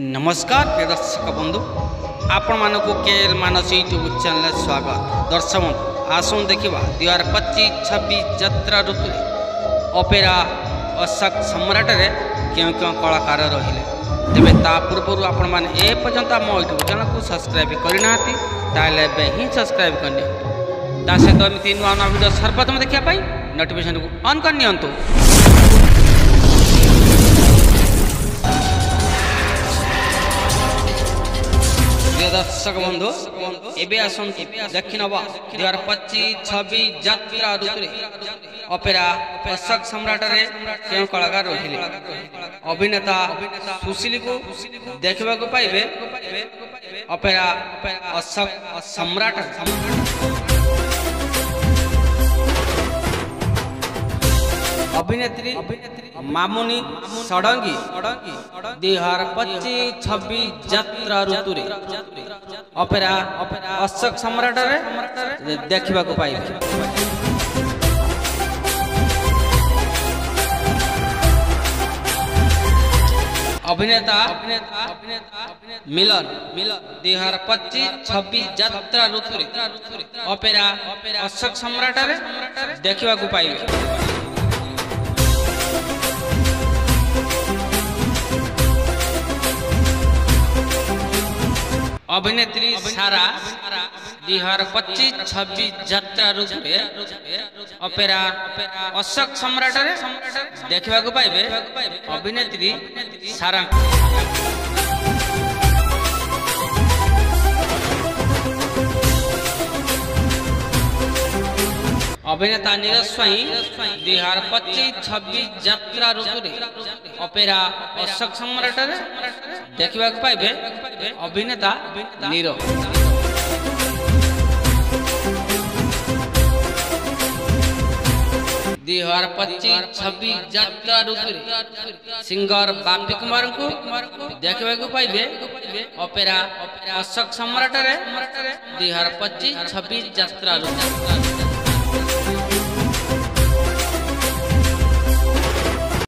नमस्कार प्रिय दर्शक बंधु आपण मानक केएल मानस यूट्यूब चैनल स्वागत। दर्शक बंधु आसुन देखा 2025-26 यात्रा ऋतु अपेरा अशोक सम्राट रे क्यों क्यों कलाकार रहिले तेरे ता पूर्व आपण मैंने ए पर्यंत आम यूट्यूब चैनल को सब्सक्राइब करना ताले ही सब्सक्राइब करनी सहित एमती नुआ नुआ भिडियो सर्वप्रथम देखापी नोटिफिकेशन को ऑन करनी। दर्शक बंधु एबे आसंतु देखि नबा 2025-26 यात्रा ऋतु अपेरा अशोक सम्राट रे केउ कलाकार रहिले अभिनेता सुशील को देखबा को पाइबे अपेरा अशोक सम्राट। अभिनेत्री मामुनी षडंगी 2025-26 यात्रा ऋतु अपेरा अशोक सम्राट रे देखा पाइबे। अभिनेता मिलन 2025-26 यात्रा ऋतु अपेरा अशोक सम्राट रे देखा पाइबे। अभिनेत्री सारा 2025-26 यात्रा ऋतु अपेरा अशोक सम्राट रे देखा पाइबे। अभिनेत्री सारा अभिनेता नीरज स्वाई 2025-26 यात्रा ऋतु अपेरा अशोक सम्राट रे देखा पाइबे। अभिनेता नीरज 2025-26 यात्रा ऋतु सिंगर बापी कुमार को देखा पाइबे। अपेरा अशोक सम्राट रे 2025-26 यात्रा ऋतु।